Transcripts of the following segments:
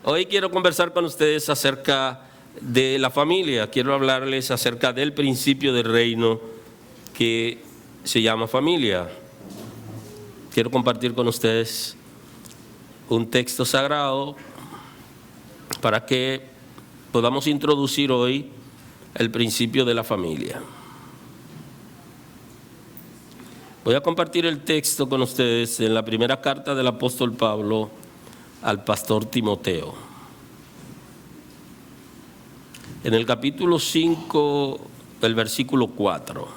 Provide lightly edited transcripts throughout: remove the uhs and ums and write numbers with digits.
Hoy quiero conversar con ustedes acerca de la familia. Quiero hablarles acerca del principio del reino que se llama familia. Quiero compartir con ustedes un texto sagrado para que podamos introducir hoy el principio de la familia. Voy a compartir el texto con ustedes en la primera carta del apóstol Pablo al pastor Timoteo. En el capítulo 5, el versículo 4.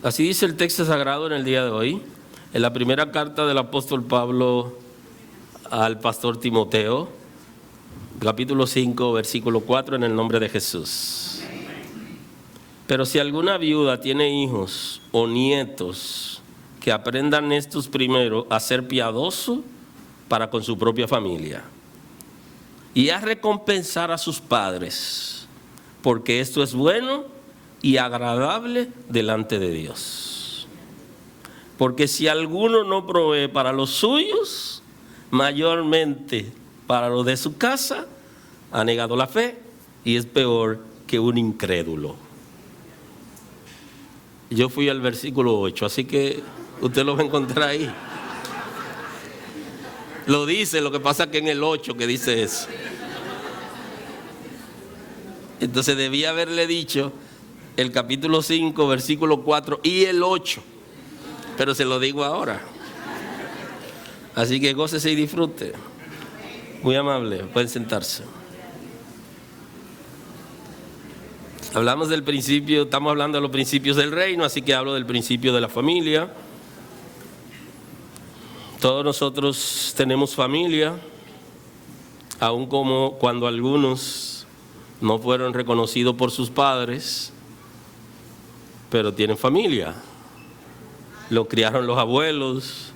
Así dice el texto sagrado en el día de hoy, en la primera carta del apóstol Pablo al pastor Timoteo, capítulo 5, versículo 4, en el nombre de Jesús. Pero si alguna viuda tiene hijos o nietos, que aprendan estos primero a ser piadosos para con su propia familia y a recompensar a sus padres, porque esto es bueno y agradable delante de Dios. Porque si alguno no provee para los suyos, mayormente para los de su casa, ha negado la fe y es peor que un incrédulo. Yo fui al versículo 8, así que usted lo va a encontrar ahí. Lo dice, lo que pasa que en el 8 que dice eso. Entonces debía haberle dicho el capítulo 5, versículo 4 y el 8. Pero se lo digo ahora. Así que gócese y disfrute. Muy amable, pueden sentarse. Hablamos del principio, estamos hablando de los principios del reino, así que hablo del principio de la familia. Todos nosotros tenemos familia, aun como cuando algunos no fueron reconocidos por sus padres, pero tienen familia. Lo criaron los abuelos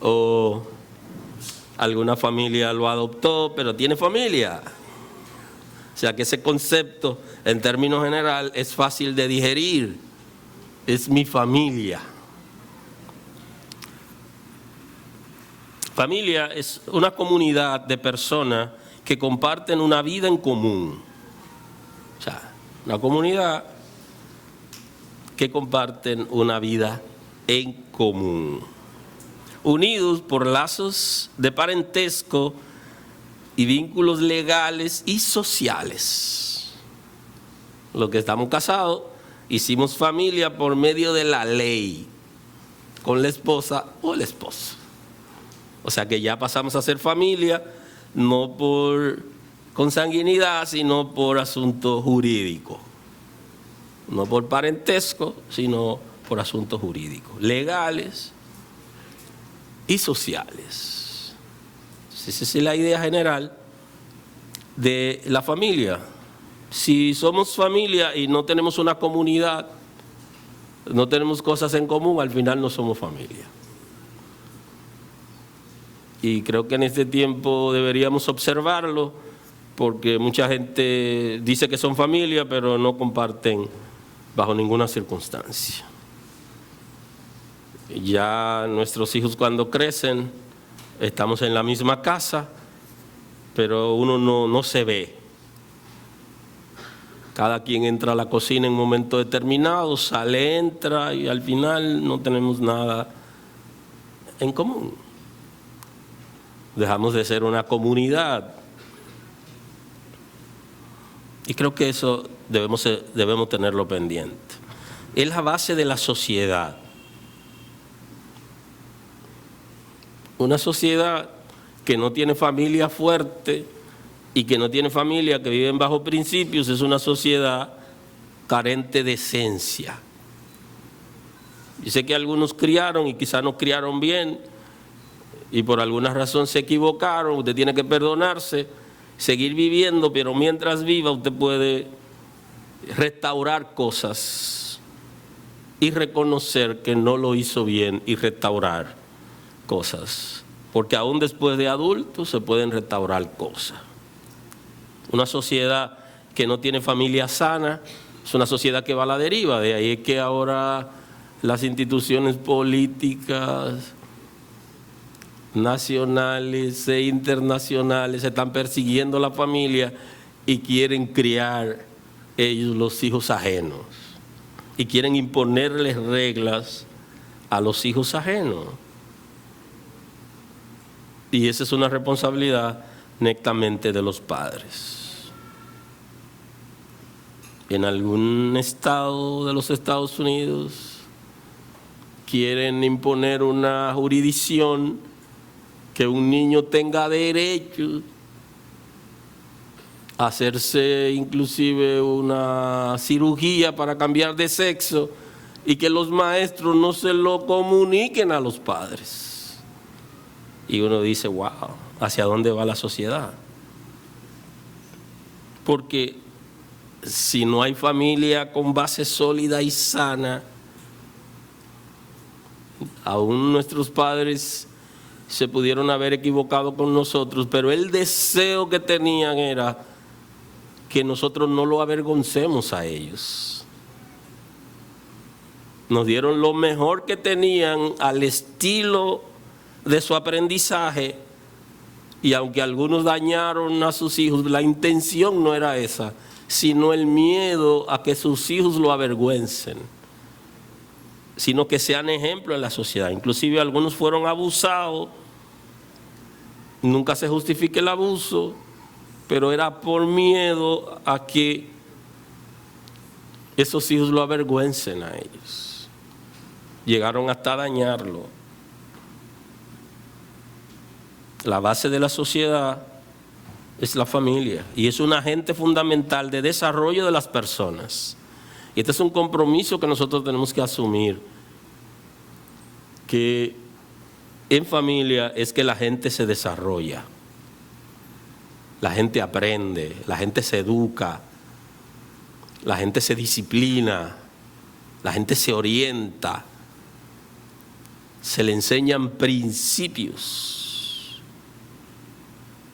o alguna familia lo adoptó, pero tiene familia. O sea que ese concepto, en términos general, es fácil de digerir. Es mi familia. Familia es una comunidad de personas que comparten una vida en común. O sea, una comunidad que comparten una vida en común. Unidos por lazos de parentesco y vínculos legales y sociales. Los que estamos casados, hicimos familia por medio de la ley, con la esposa o el esposo. O sea que ya pasamos a ser familia, no por consanguinidad, sino por asunto jurídico. No por parentesco, sino por asuntos jurídicos, legales y sociales. Esa es la idea general de la familia. Si somos familia y no tenemos una comunidad, no tenemos cosas en común, al final no somos familia. Y creo que en este tiempo deberíamos observarlo, porque mucha gente dice que son familia, pero no comparten bajo ninguna circunstancia. Ya nuestros hijos cuando crecen, estamos en la misma casa, pero uno no se ve. Cada quien entra a la cocina en un momento determinado, sale, entra y al final no tenemos nada en común. Dejamos de ser una comunidad. Y creo que eso debemos tenerlo pendiente. Es la base de la sociedad. Una sociedad que no tiene familia fuerte y que no tiene familia que viven bajo principios es una sociedad carente de esencia. Yo sé que algunos criaron y quizás no criaron bien y por alguna razón se equivocaron. Usted tiene que perdonarse, seguir viviendo, pero mientras viva usted puede restaurar cosas y reconocer que no lo hizo bien y restaurar cosas, porque aún después de adultos se pueden restaurar cosas. Una sociedad que no tiene familia sana Es una sociedad que va a la deriva, de ahí es que ahora las instituciones políticas nacionales e internacionales están persiguiendo a la familia y quieren criar ellos los hijos ajenos y quieren imponerles reglas a los hijos ajenos. Y esa es una responsabilidad netamente de los padres. En algún estado de los Estados Unidos quieren imponer una jurisdicción que un niño tenga derecho a hacerse inclusive una cirugía para cambiar de sexo y que los maestros no se lo comuniquen a los padres. Y uno dice, wow, ¿hacia dónde va la sociedad? Porque si no hay familia con base sólida y sana, aún nuestros padres se pudieron haber equivocado con nosotros, pero el deseo que tenían era que nosotros no lo avergoncemos a ellos. Nos dieron lo mejor que tenían al estilo de su aprendizaje, y aunque algunos dañaron a sus hijos, la intención no era esa, sino el miedo a que sus hijos lo avergüencen, sino que sean ejemplo en la sociedad. Inclusive algunos fueron abusados, nunca se justifica el abuso, pero era por miedo a que esos hijos lo avergüencen a ellos. Llegaron hasta dañarlo. La base de la sociedad es la familia y es un agente fundamental de desarrollo de las personas. Y este es un compromiso que nosotros tenemos que asumir, que en familia es que la gente se desarrolla, la gente aprende, la gente se educa, la gente se disciplina, la gente se orienta, se le enseñan principios.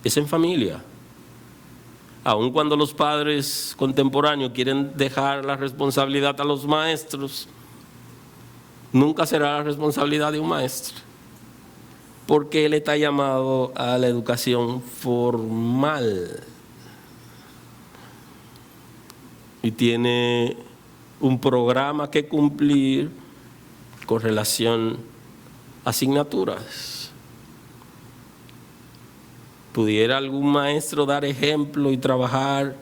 Es en familia. Aun cuando los padres contemporáneos quieren dejar la responsabilidad a los maestros, nunca será la responsabilidad de un maestro, porque él está llamado a la educación formal y tiene un programa que cumplir con relación a asignaturas. ¿Pudiera algún maestro dar ejemplo y trabajar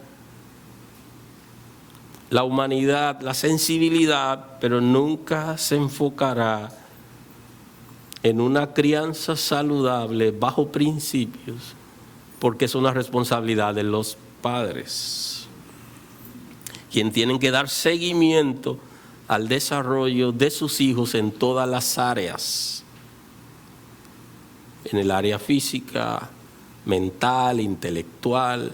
la humanidad, la sensibilidad, pero nunca se enfocará en una crianza saludable bajo principios, porque es una responsabilidad de los padres, quienes tienen que dar seguimiento al desarrollo de sus hijos en todas las áreas, en el área física, mental, intelectual.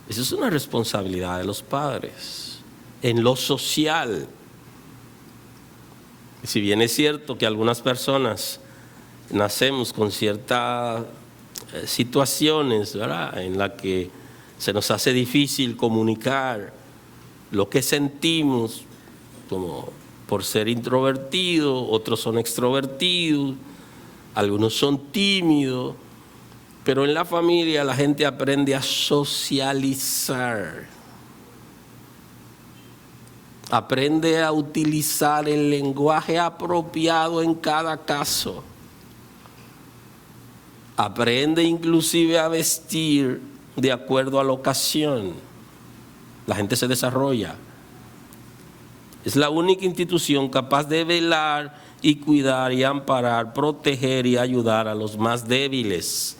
Esa es una responsabilidad de los padres. En lo social, si bien es cierto que algunas personas nacemos con ciertas situaciones, ¿verdad?, en las que se nos hace difícil comunicar lo que sentimos, como por ser introvertidos, otros son extrovertidos, algunos son tímidos, pero en la familia la gente aprende a socializar, aprende a utilizar el lenguaje apropiado en cada caso, aprende inclusive a vestir de acuerdo a la ocasión. La gente se desarrolla. Es la única institución capaz de velar y cuidar y amparar, proteger y ayudar a los más débiles.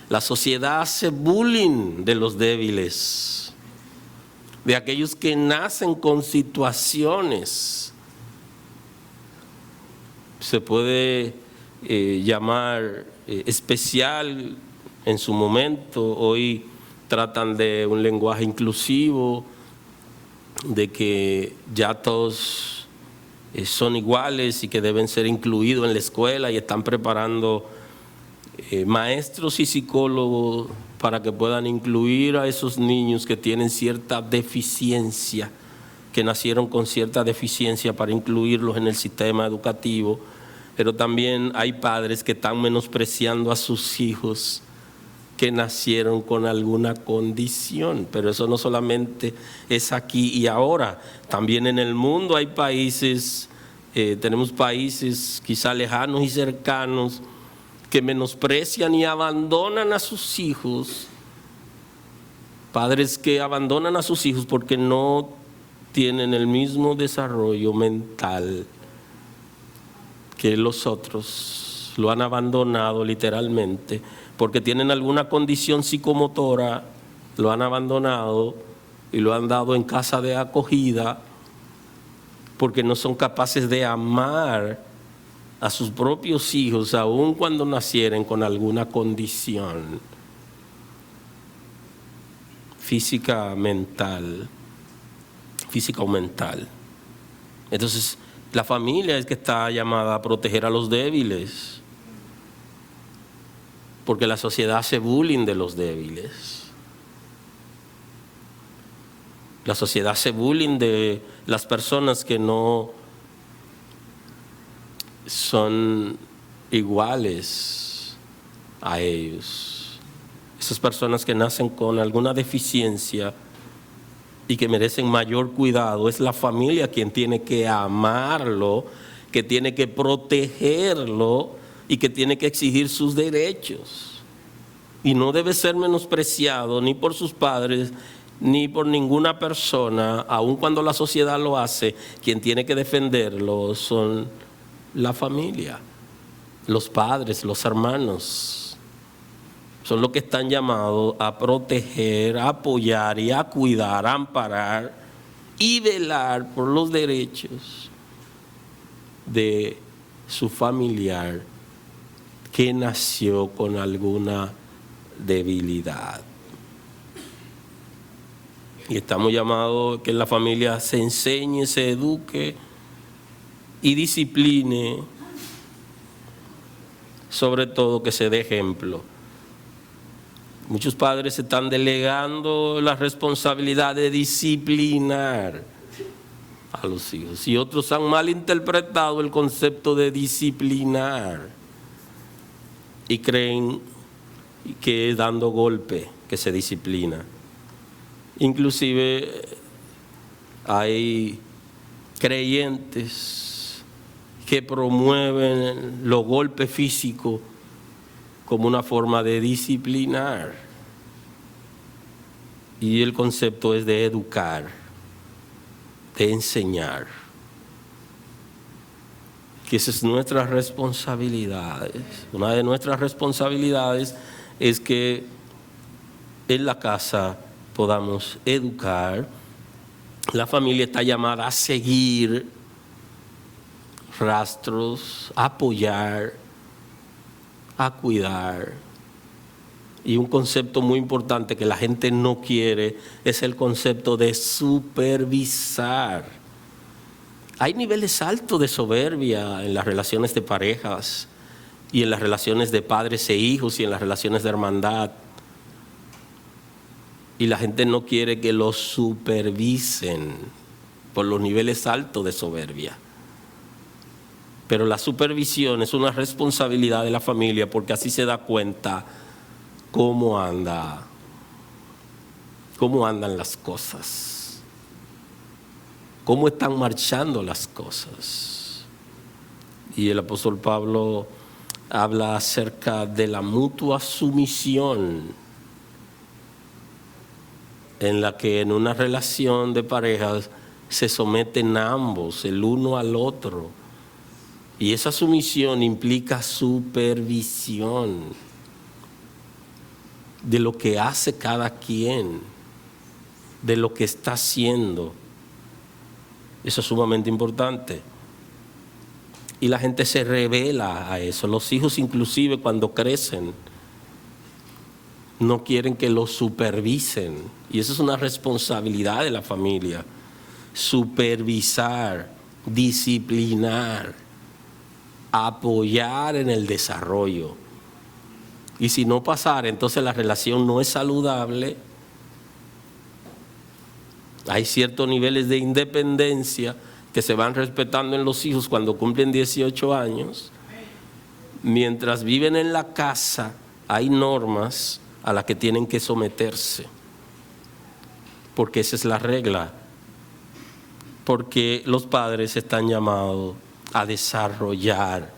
La sociedad hace bullying de los débiles, de aquellos que nacen con situaciones. Se puede llamar especial en su momento. Hoy tratan de un lenguaje inclusivo, de que ya todos son iguales y que deben ser incluidos en la escuela, y están preparando maestros y psicólogos para que puedan incluir a esos niños que tienen cierta deficiencia que nacieron con cierta deficiencia para incluirlos en el sistema educativo, pero también hay padres que están menospreciando a sus hijos que nacieron con alguna condición. Pero eso no solamente es aquí y ahora, también en el mundo hay países, tenemos países quizá lejanos y cercanos que menosprecian y abandonan a sus hijos, padres que abandonan a sus hijos porque no tienen el mismo desarrollo mental que los otros, lo han abandonado literalmente, porque tienen alguna condición psicomotora, lo han abandonado y lo han dado en casa de acogida, porque no son capaces de amar a sus propios hijos, aun cuando nacieren con alguna condición física o mental. Entonces, la familia es que está llamada a proteger a los débiles, porque la sociedad hace bullying de los débiles. La sociedad hace bullying de las personas que no son iguales a ellos. Esas personas que nacen con alguna deficiencia y que merecen mayor cuidado, es la familia quien tiene que amarlo, que tiene que protegerlo y que tiene que exigir sus derechos. Y no debe ser menospreciado ni por sus padres ni por ninguna persona, aun cuando la sociedad lo hace. Quien tiene que defenderlo son la familia, los padres, los hermanos. Son los que están llamados a proteger, a apoyar y a cuidar, a amparar y velar por los derechos de su familiar que nació con alguna debilidad. Y estamos llamados a que en la familia se enseñe, se eduque y discipline, sobre todo que se dé ejemplo. Muchos padres están delegando la responsabilidad de disciplinar a los hijos y otros han malinterpretado el concepto de disciplinar y creen que es dando golpe que se disciplina. Inclusive hay creyentes que promueven los golpes físicos como una forma de disciplinar. Y el concepto es de educar, de enseñar. Que esa es nuestra responsabilidad. Una de nuestras responsabilidades es que en la casa podamos educar. La familia está llamada a seguir rastros, a apoyar, a cuidar. Y un concepto muy importante que la gente no quiere es el concepto de supervisar. Hay niveles altos de soberbia en las relaciones de parejas y en las relaciones de padres e hijos y en las relaciones de hermandad. Y la gente no quiere que los supervisen por los niveles altos de soberbia. Pero la supervisión es una responsabilidad de la familia porque así se da cuenta cómo andan las cosas, cómo están marchando las cosas. Y el apóstol Pablo habla acerca de la mutua sumisión en la que en una relación de parejas se someten ambos, el uno al otro. Y esa sumisión implica supervisión de lo que hace cada quien, de lo que está haciendo. Eso es sumamente importante. Y la gente se revela a eso. Los hijos inclusive cuando crecen no quieren que los supervisen. Y eso es una responsabilidad de la familia. Supervisar, disciplinar, apoyar en el desarrollo. Y si no pasara, entonces la relación no es saludable Hay ciertos niveles de independencia que se van respetando en los hijos cuando cumplen 18 años. Mientras viven en la casa, hay normas a las que tienen que someterse, porque esa es la regla, porque los padres están llamados a desarrollar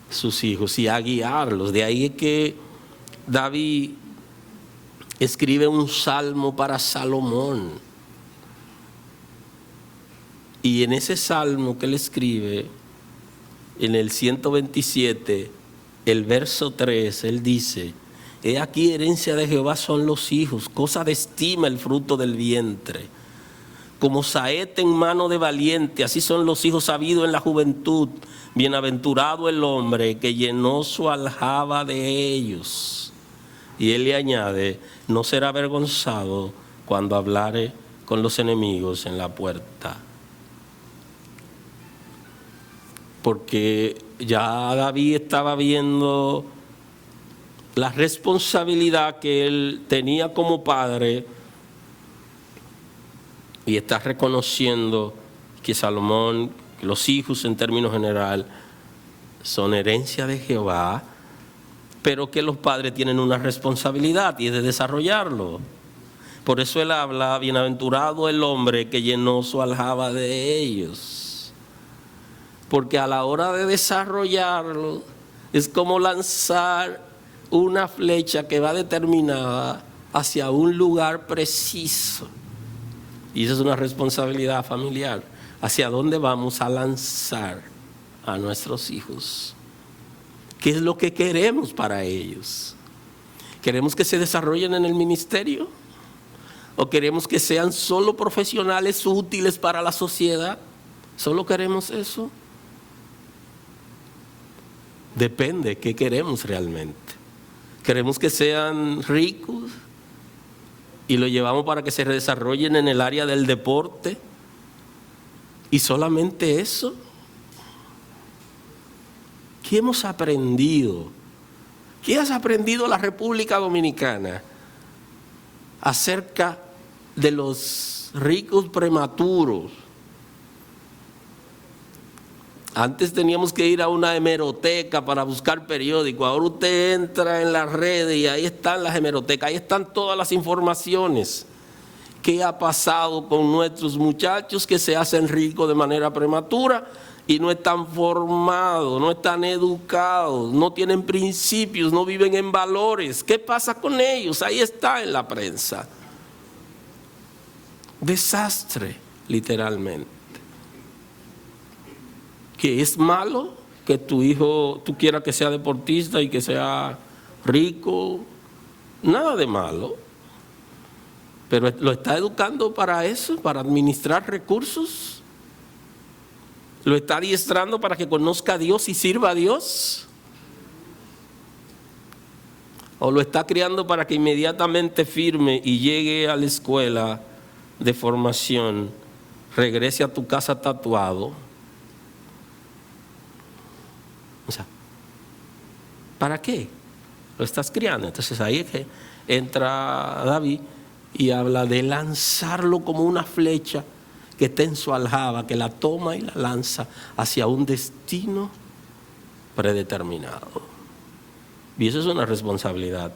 sus hijos y a guiarlos. De ahí es que David escribe un salmo para Salomón, y en ese salmo que él escribe, en el 127, el verso 3, él dice: he aquí, herencia de Jehová son los hijos, cosa de estima el fruto del vientre. Como saeta en mano de valiente, así son los hijos sabidos en la juventud. Bienaventurado el hombre que llenó su aljaba de ellos. Y él le añade: no será avergonzado cuando hablare con los enemigos en la puerta. Porque ya David estaba viendo la responsabilidad que él tenía como padre, y está reconociendo que Salomón, los hijos en términos general, son herencia de Jehová, pero que los padres tienen una responsabilidad y es de desarrollarlo. Por eso él habla: bienaventurado el hombre que llenó su aljaba de ellos. Porque a la hora de desarrollarlo es como lanzar una flecha que va determinada hacia un lugar preciso. Y esa es una responsabilidad familiar. ¿Hacia dónde vamos a lanzar a nuestros hijos? ¿Qué es lo que queremos para ellos? ¿Queremos que se desarrollen en el ministerio? ¿O queremos que sean solo profesionales útiles para la sociedad? ¿Solo queremos eso? Depende, ¿qué queremos realmente? ¿Queremos que sean ricos y lo llevamos para que se desarrollen en el área del deporte? ¿Y solamente eso? ¿Qué hemos aprendido? ¿Qué has aprendido la República Dominicana acerca de los ricos prematuros? Antes teníamos que ir a una hemeroteca para buscar periódicos. Ahora usted entra en las redes y ahí están las hemerotecas, ahí están todas las informaciones. ¿Qué ha pasado con nuestros muchachos que se hacen ricos de manera prematura y no están formados, no están educados, no tienen principios, no viven en valores? ¿Qué pasa con ellos? Ahí está en la prensa. Desastre, literalmente. ¿Que es malo que tu hijo, tú quieras que sea deportista y que sea rico? Nada de malo. Pero ¿lo está educando para eso, para administrar recursos? ¿Lo está adiestrando para que conozca a Dios y sirva a Dios? ¿O lo está criando para que inmediatamente firme y llegue a la escuela de formación, regrese a tu casa tatuado? O sea, ¿para qué lo estás criando? Entonces ahí es que entra David y habla de lanzarlo como una flecha que está en su aljaba, que la toma y la lanza hacia un destino predeterminado. Y eso es una responsabilidad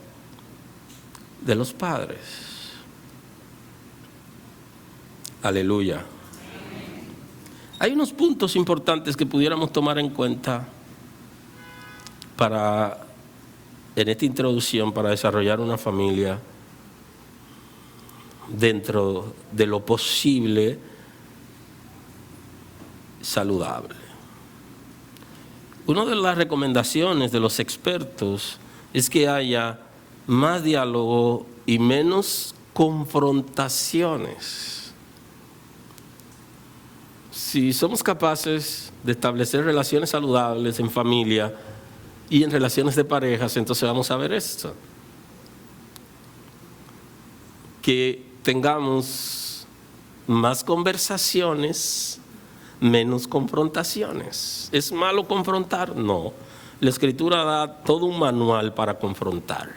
de los padres. Aleluya. Hay unos puntos importantes que pudiéramos tomar en cuenta en esta introducción para desarrollar una familia dentro de lo posible saludable. Una de las recomendaciones de los expertos es que haya más diálogo y menos confrontaciones. Si somos capaces de establecer relaciones saludables en familia y en relaciones de parejas, entonces vamos a ver esto. Que tengamos más conversaciones, menos confrontaciones. ¿Es malo confrontar? No. La Escritura da todo un manual para confrontar.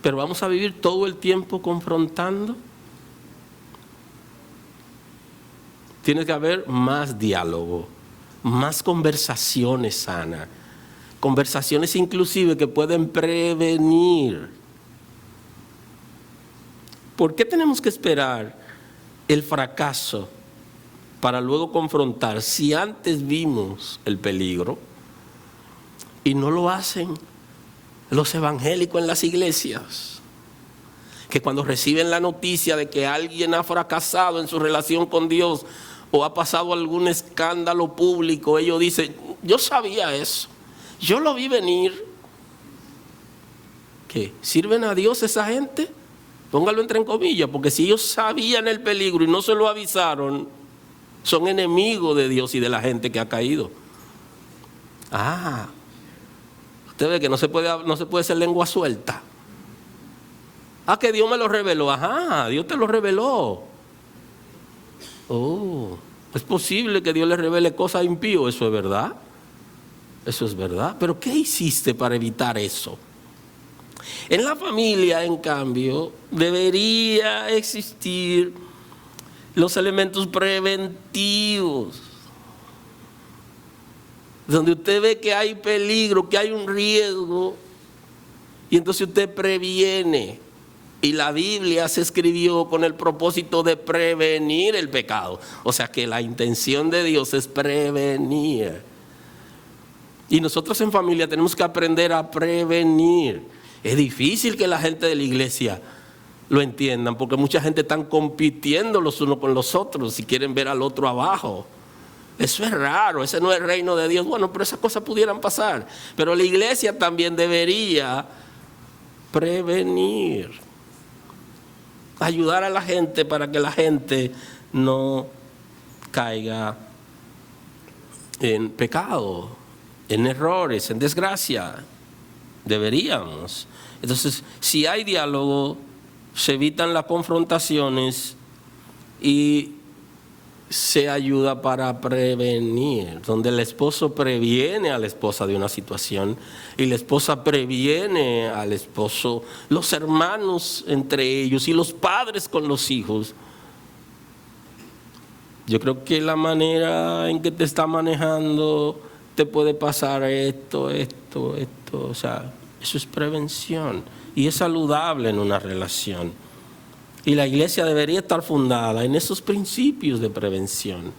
Pero vamos a vivir todo el tiempo confrontando. Tiene que haber más diálogo, más conversaciones sanas, conversaciones inclusive que pueden prevenir. ¿Por qué tenemos que esperar el fracaso para luego confrontar si antes vimos el peligro? Y no lo hacen los evangélicos en las iglesias, que cuando reciben la noticia de que alguien ha fracasado en su relación con Dios o ha pasado algún escándalo público, ellos dicen, yo sabía eso, yo lo vi venir. ¿Qué? ¿Sirven a Dios esa gente? Póngalo entre comillas, porque si ellos sabían el peligro y no se lo avisaron, son enemigos de Dios y de la gente que ha caído. Usted ve que no se puede hacer lengua suelta. Que Dios me lo reveló. Dios te lo reveló. Es posible que Dios le revele cosas a impíos. Eso es verdad. Eso es verdad. Pero ¿qué hiciste para evitar eso? En la familia, en cambio, debería existir los elementos preventivos, donde usted ve que hay peligro, que hay un riesgo, y entonces usted previene. Y la Biblia se escribió con el propósito de prevenir el pecado. O sea que la intención de Dios es prevenir. Y nosotros en familia tenemos que aprender a prevenir. Es difícil que la gente de la iglesia lo entiendan, porque mucha gente está compitiendo los unos con los otros y quieren ver al otro abajo. Eso es raro, ese no es el reino de Dios. Bueno, pero esas cosas pudieran pasar. Pero la iglesia también debería prevenir, ayudar a la gente para que la gente no caiga en pecado, en errores, en desgracia. Deberíamos. Entonces, si hay diálogo, se evitan las confrontaciones y se ayuda para prevenir, donde el esposo previene a la esposa de una situación y la esposa previene al esposo, los hermanos entre ellos y los padres con los hijos. Yo creo que la manera en que te está manejando te puede pasar esto, o sea, eso es prevención y es saludable en una relación. Y la iglesia debería estar fundada en esos principios de prevención,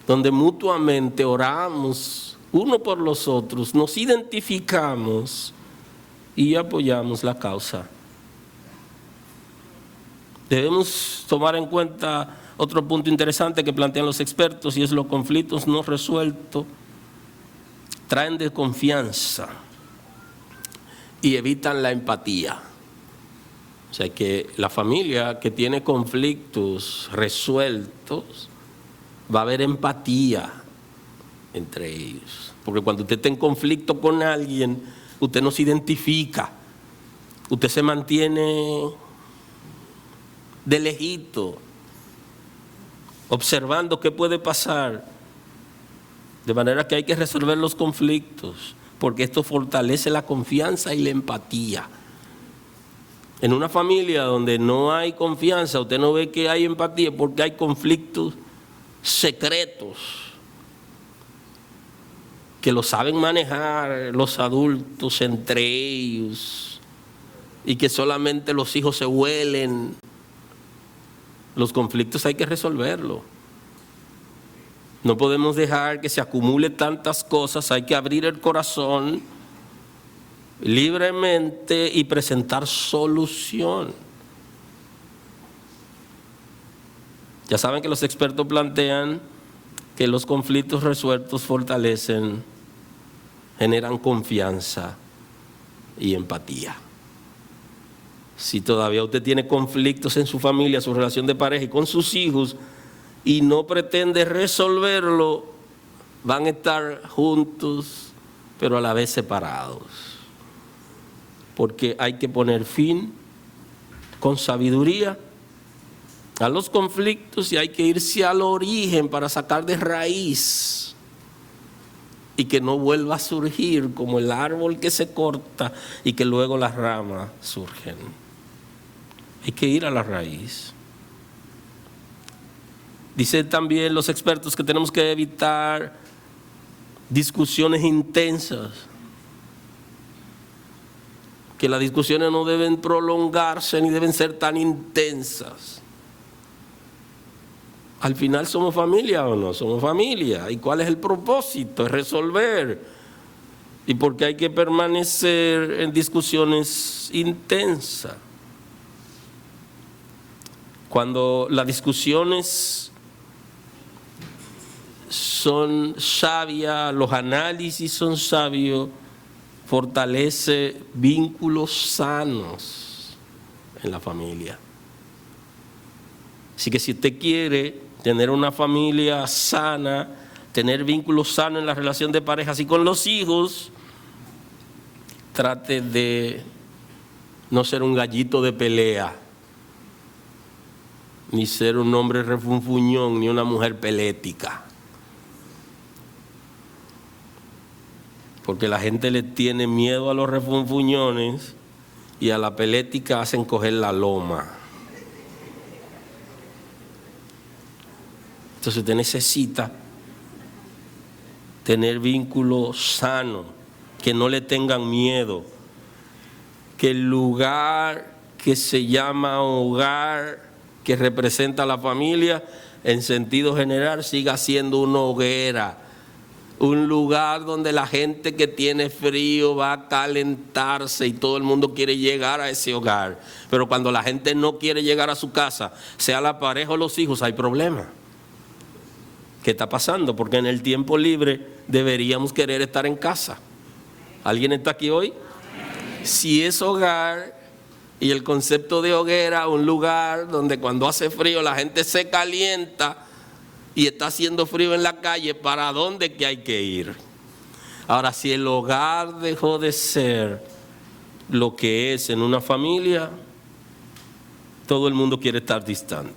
donde mutuamente oramos uno por los otros, nos identificamos y apoyamos la causa. Debemos tomar en cuenta otro punto interesante que plantean los expertos, y es los conflictos no resueltos traen desconfianza y evitan la empatía. O sea que la familia que tiene conflictos resueltos, va a haber empatía entre ellos. Porque cuando usted está en conflicto con alguien, usted no se identifica, usted se mantiene de lejito, observando qué puede pasar. De manera que hay que resolver los conflictos, porque esto fortalece la confianza y la empatía. En una familia donde no hay confianza, usted no ve que hay empatía porque hay conflictos secretos que lo saben manejar los adultos entre ellos y que solamente los hijos se huelen. Los conflictos hay que resolverlos. No podemos dejar que se acumule tantas cosas, hay que abrir el corazón libremente y presentar solución. Ya saben que los expertos plantean que los conflictos resueltos fortalecen, generan confianza y empatía. Si todavía usted tiene conflictos en su familia, su relación de pareja y con sus hijos, y no pretende resolverlo, van a estar juntos, pero a la vez separados. Porque hay que poner fin con sabiduría a los conflictos y hay que irse al origen para sacar de raíz y que no vuelva a surgir como el árbol que se corta y que luego las ramas surgen. Hay que ir a la raíz. Dicen también los expertos que tenemos que evitar discusiones intensas, que las discusiones no deben prolongarse ni deben ser tan intensas. Al final, ¿somos familia o no? Somos familia. ¿Y cuál es el propósito? Es resolver. ¿Y por qué hay que permanecer en discusiones intensas? Cuando las discusiones son sabias, los análisis son sabios, fortalece vínculos sanos en la familia. Así que si usted quiere tener una familia sana, tener vínculos sanos en la relación de pareja y con los hijos, trate de no ser un gallito de pelea, ni ser un hombre refunfuñón, ni una mujer pelética. Porque la gente le tiene miedo a los refunfuñones y a la pelética hacen coger la loma. Entonces usted necesita tener vínculos sanos, que no le tengan miedo, que el lugar que se llama hogar, que representa a la familia, en sentido general siga siendo una hoguera, un lugar donde la gente que tiene frío va a calentarse y todo el mundo quiere llegar a ese hogar. Pero cuando la gente no quiere llegar a su casa, sea la pareja o los hijos, hay problema. ¿Qué está pasando? Porque en el tiempo libre deberíamos querer estar en casa. ¿Alguien está aquí hoy? Si es hogar y el concepto de hoguera, un lugar donde cuando hace frío la gente se calienta y está haciendo frío en la calle, ¿para dónde que hay que ir? Ahora, si el hogar dejó de ser lo que es en una familia, todo el mundo quiere estar distante.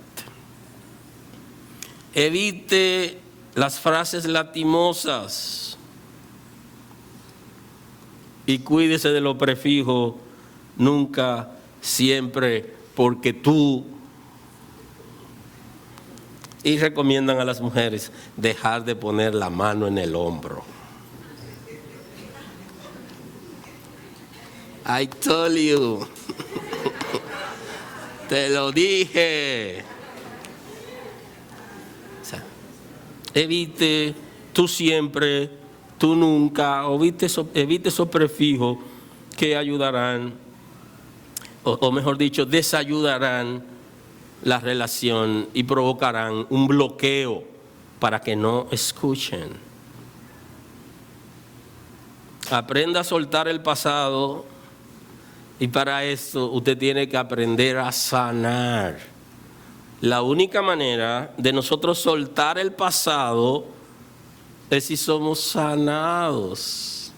Evite las frases lastimosas y cuídese de los prefijos nunca, siempre, porque tú. Y recomiendan a las mujeres dejar de poner la mano en el hombro. I told you. Te lo dije. O sea, evite tú siempre, tú nunca, evite esos prefijos que ayudarán, o mejor dicho, desayudarán la relación y provocarán un bloqueo para que no escuchen. Aprenda a soltar el pasado y para esto usted tiene que aprender a sanar. La única manera de nosotros soltar el pasado es si somos sanados.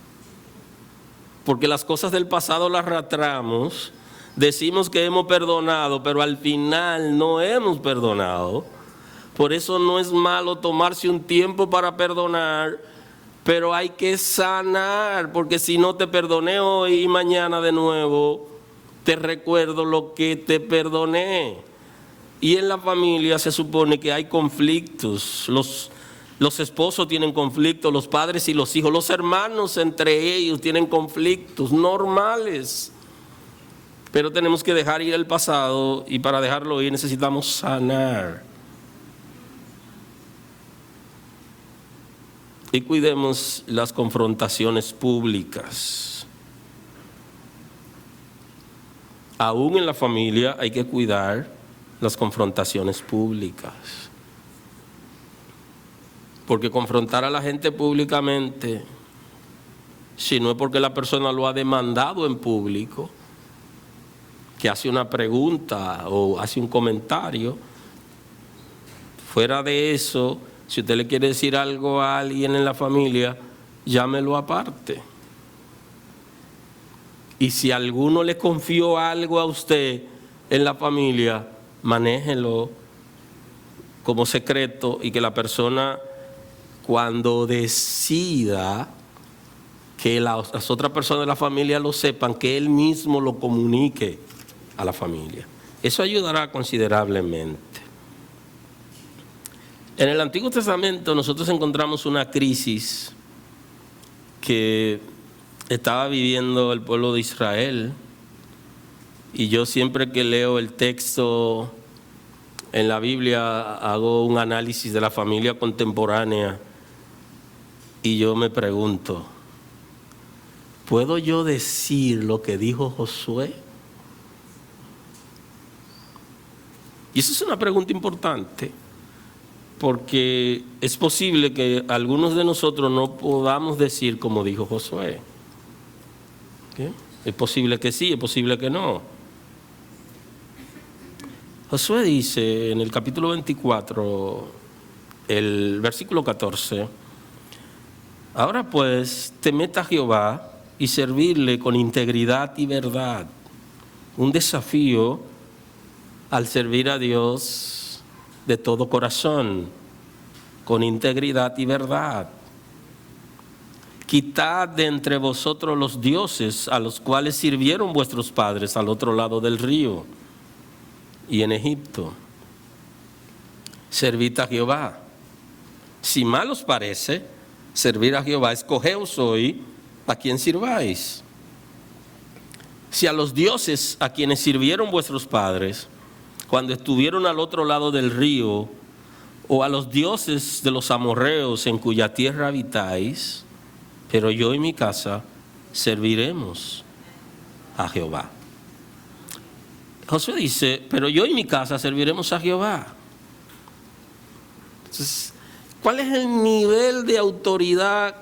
Porque las cosas del pasado las arrastramos. Decimos que hemos perdonado, pero al final no hemos perdonado. Por eso no es malo tomarse un tiempo para perdonar, pero hay que sanar, porque si no te perdoné hoy y mañana de nuevo, te recuerdo lo que te perdoné. Y en la familia se supone que hay conflictos. Los esposos tienen conflictos, los padres y los hijos, los hermanos entre ellos tienen conflictos normales. Pero tenemos que dejar ir el pasado y para dejarlo ir necesitamos sanar. Y cuidemos las confrontaciones públicas. Aún en la familia hay que cuidar las confrontaciones públicas. Porque confrontar a la gente públicamente, si no es porque la persona lo ha demandado en público, que hace una pregunta o hace un comentario, fuera de eso, si usted le quiere decir algo a alguien en la familia, llámelo aparte. Y si alguno le confió algo a usted en la familia, manéjelo como secreto y que la persona, cuando decida que las otras personas de la familia lo sepan, que él mismo lo comunique a la familia. Eso ayudará considerablemente. En el Antiguo Testamento nosotros encontramos una crisis que estaba viviendo el pueblo de Israel, y yo siempre que leo el texto en la Biblia hago un análisis de la familia contemporánea y yo me pregunto, ¿puedo yo decir lo que dijo Josué? Y esa es una pregunta importante, porque es posible que algunos de nosotros no podamos decir como dijo Josué. ¿Qué? Es posible que sí, es posible que no. Josué dice en el capítulo 24, el versículo 14, ahora pues temed a Jehová y servirle con integridad y verdad. Un desafío al servir a Dios de todo corazón, con integridad y verdad. Quitad de entre vosotros los dioses a los cuales sirvieron vuestros padres al otro lado del río y en Egipto. Servid a Jehová. Si mal os parece servir a Jehová, escogeos hoy a quien sirváis. Si a los dioses a quienes sirvieron vuestros padres cuando estuvieron al otro lado del río, o a los dioses de los amorreos en cuya tierra habitáis, pero yo y mi casa serviremos a Jehová. Josué dice, pero yo y mi casa serviremos a Jehová. Entonces, ¿cuál es el nivel de autoridad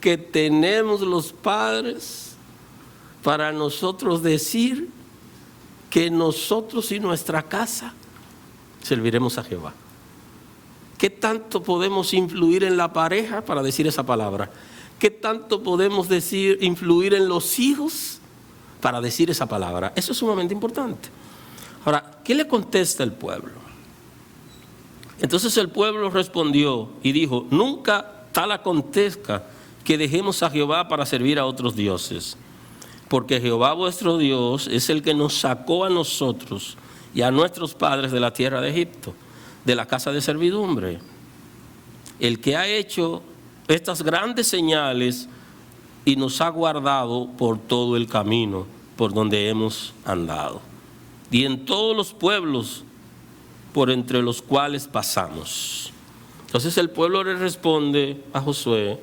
que tenemos los padres para nosotros decir que nosotros y nuestra casa serviremos a Jehová? ¿Qué tanto podemos influir en la pareja para decir esa palabra? ¿Qué tanto podemos influir en los hijos para decir esa palabra? Eso es sumamente importante. Ahora, ¿qué le contesta el pueblo? Entonces el pueblo respondió y dijo, nunca tal acontezca que dejemos a Jehová para servir a otros dioses, porque Jehová vuestro Dios es el que nos sacó a nosotros y a nuestros padres de la tierra de Egipto, de la casa de servidumbre, el que ha hecho estas grandes señales y nos ha guardado por todo el camino por donde hemos andado y en todos los pueblos por entre los cuales pasamos. Entonces el pueblo le responde a Josué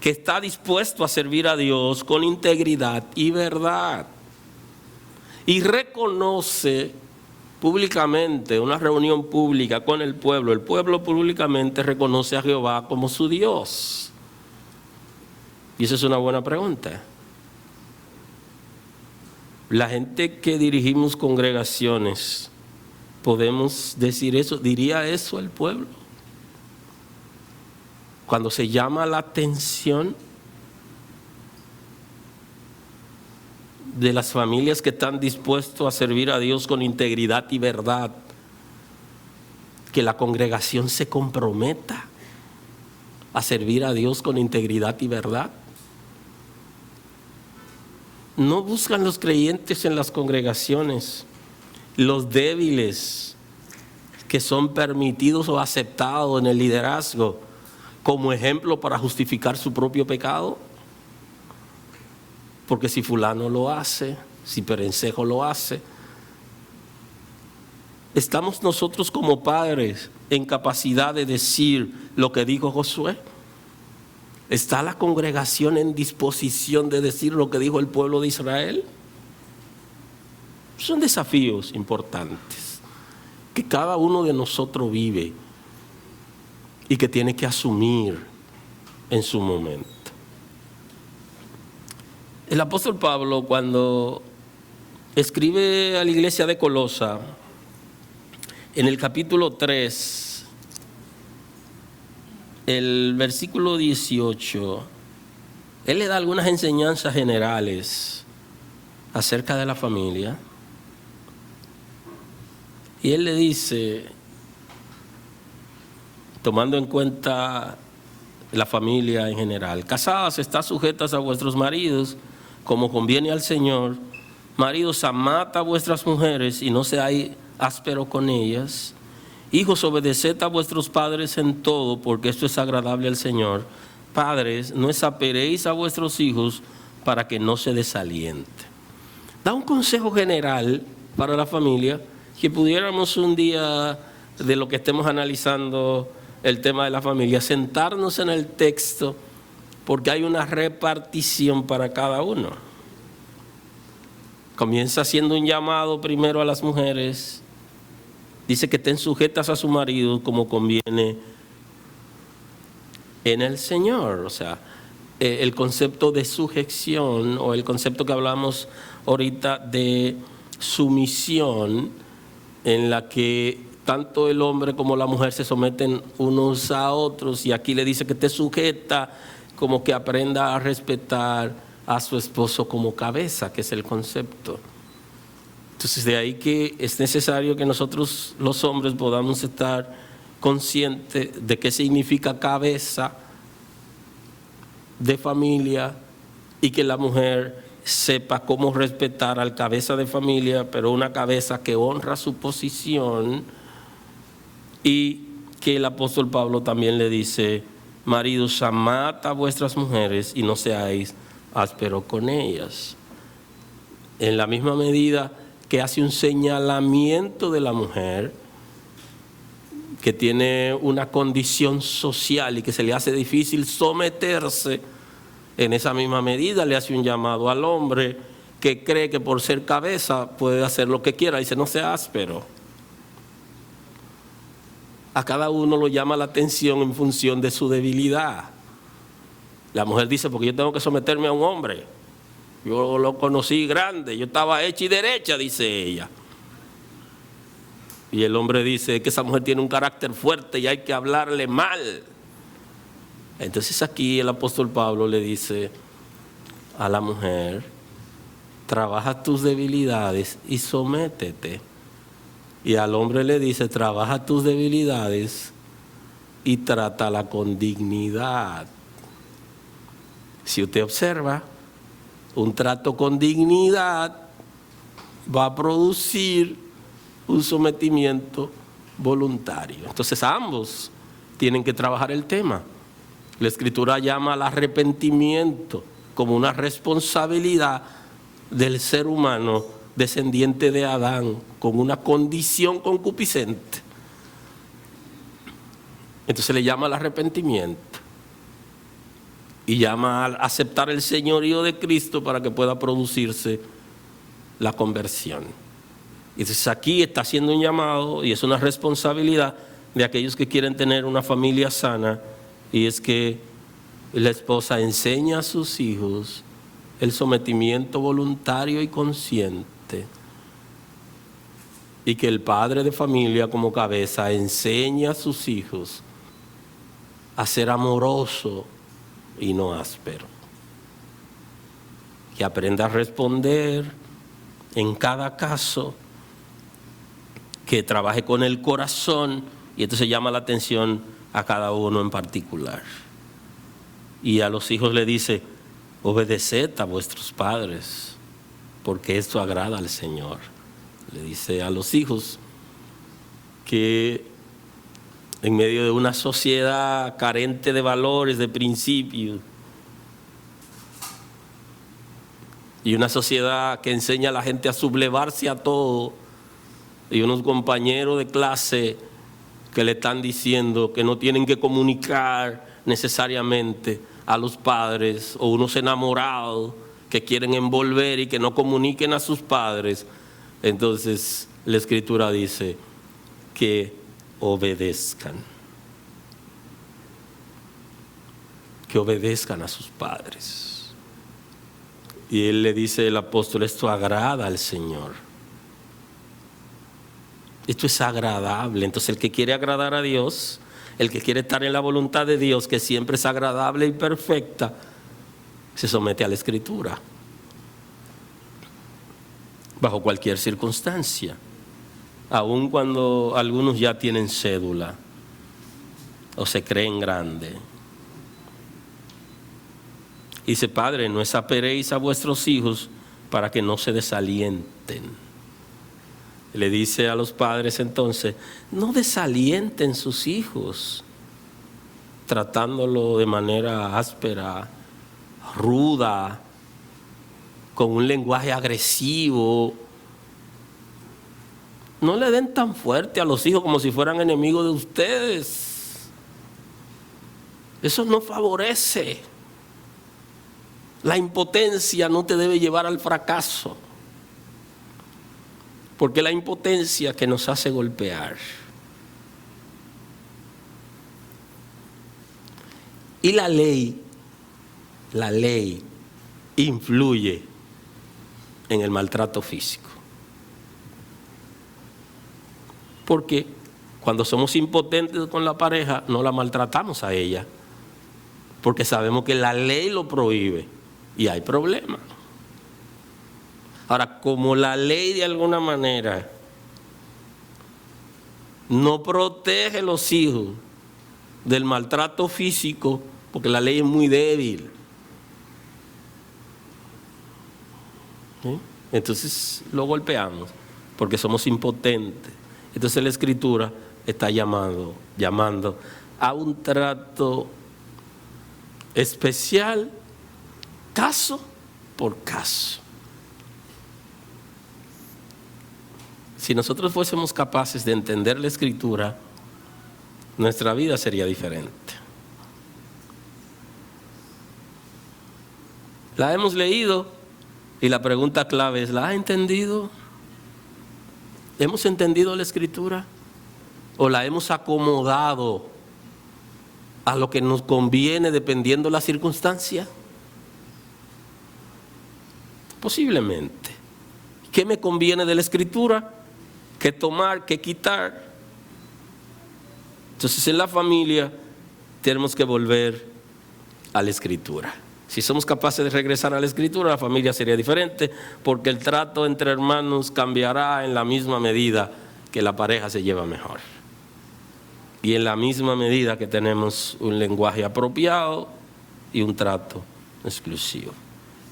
que está dispuesto a servir a Dios con integridad y verdad, y reconoce públicamente, una reunión pública con el pueblo públicamente reconoce a Jehová como su Dios. Y esa es una buena pregunta. La gente que dirigimos congregaciones, ¿podemos decir eso? ¿Diría eso el pueblo? Cuando se llama la atención de las familias que están dispuestos a servir a Dios con integridad y verdad, que la congregación se comprometa a servir a Dios con integridad y verdad. No buscan los creyentes en las congregaciones, los débiles que son permitidos o aceptados en el liderazgo como ejemplo para justificar su propio pecado. Porque si fulano lo hace, si perencejo lo hace, ¿estamos nosotros como padres en capacidad de decir lo que dijo Josué? ¿Está la congregación en disposición de decir lo que dijo el pueblo de Israel? Son desafíos importantes que cada uno de nosotros vive y que tiene que asumir en su momento. El apóstol Pablo, cuando escribe a la iglesia de Colosa, en el capítulo 3, el versículo 18, él le da algunas enseñanzas generales acerca de la familia. Y él le dice, tomando en cuenta la familia en general, casadas, estad sujetas a vuestros maridos, como conviene al Señor. Maridos, amad a vuestras mujeres y no seáis ásperos con ellas. Hijos, obedeced a vuestros padres en todo, porque esto es agradable al Señor. Padres, no exasperéis a vuestros hijos para que no se desaliente. Da un consejo general para la familia, que pudiéramos un día de lo que estemos analizando el tema de la familia, sentarnos en el texto, porque hay una repartición para cada uno. Comienza haciendo un llamado primero a las mujeres. Dice que estén sujetas a su marido como conviene en el Señor. O sea, el concepto de sujeción, o el concepto que hablamos ahorita de sumisión, en la que tanto el hombre como la mujer se someten unos a otros, y aquí le dice que esté sujeta, como que aprenda a respetar a su esposo como cabeza, que es el concepto. Entonces, de ahí que es necesario que nosotros los hombres podamos estar conscientes de qué significa cabeza de familia, y que la mujer sepa cómo respetar al cabeza de familia, pero una cabeza que honra su posición. Y que el apóstol Pablo también le dice: maridos, amad a vuestras mujeres y no seáis ásperos con ellas. En la misma medida que hace un señalamiento de la mujer, que tiene una condición social y que se le hace difícil someterse, en esa misma medida le hace un llamado al hombre que cree que por ser cabeza puede hacer lo que quiera. Dice: no sea áspero. A cada uno lo llama la atención en función de su debilidad. La mujer dice: porque yo tengo que someterme a un hombre. Yo lo conocí grande, yo estaba hecha y derecha, dice ella. Y el hombre dice que esa mujer tiene un carácter fuerte y hay que hablarle mal. Entonces aquí el apóstol Pablo le dice a la mujer: trabaja tus debilidades y sométete. Y al hombre le dice: trabaja tus debilidades y trátala con dignidad. Si usted observa, un trato con dignidad va a producir un sometimiento voluntario. Entonces ambos tienen que trabajar el tema. La Escritura llama al arrepentimiento como una responsabilidad del ser humano descendiente de Adán, con una condición concupiscente. Entonces le llama al arrepentimiento y llama a aceptar el señorío de Cristo para que pueda producirse la conversión. Entonces aquí está haciendo un llamado, y es una responsabilidad de aquellos que quieren tener una familia sana, y es que la esposa enseña a sus hijos el sometimiento voluntario y consciente, y que el padre de familia como cabeza enseña a sus hijos a ser amoroso y no áspero, que aprenda a responder en cada caso, que trabaje con el corazón, y entonces llama la atención a cada uno en particular. Y a los hijos le dice: obedeced a vuestros padres, porque esto agrada al Señor. Le dice a los hijos que en medio de una sociedad carente de valores, de principios, y una sociedad que enseña a la gente a sublevarse a todo, y unos compañeros de clase que le están diciendo que no tienen que comunicar necesariamente a los padres, o unos enamorados que quieren envolver y que no comuniquen a sus padres. Entonces la Escritura dice que obedezcan a sus padres. Y él le dice, el apóstol: esto agrada al Señor. Esto es agradable. Entonces el que quiere agradar a Dios, el que quiere estar en la voluntad de Dios, que siempre es agradable y perfecta, se somete a la Escritura bajo cualquier circunstancia, aun cuando algunos ya tienen cédula o se creen grandes. Dice: padre, no exasperéis a vuestros hijos para que no se desalienten. Le dice a los padres entonces, no desalienten sus hijos, tratándolo de manera áspera, ruda, con un lenguaje agresivo. No le den tan fuerte a los hijos como si fueran enemigos de ustedes. Eso no favorece. La impotencia no te debe llevar al fracaso, porque la impotencia que nos hace golpear. Y la ley influye en el maltrato físico. Porque cuando somos impotentes con la pareja, no la maltratamos a ella, porque sabemos que la ley lo prohíbe y hay problemas. Ahora, como la ley de alguna manera no protege a los hijos del maltrato físico, porque la ley es muy débil, ¿sí? Entonces lo golpeamos porque somos impotentes. Entonces la Escritura está llamando a un trato especial, caso por caso. Si nosotros fuésemos capaces de entender la Escritura, nuestra vida sería diferente. La hemos leído y la pregunta clave es, ¿la ha entendido? ¿Hemos entendido la Escritura? ¿O la hemos acomodado a lo que nos conviene dependiendo de la circunstancia? Posiblemente. ¿Qué me conviene de la Escritura? ¿Qué tomar? ¿Qué quitar? Entonces en la familia tenemos que volver a la Escritura. Si somos capaces de regresar a la Escritura, la familia sería diferente, porque el trato entre hermanos cambiará en la misma medida que la pareja se lleva mejor. Y en la misma medida que tenemos un lenguaje apropiado y un trato exclusivo.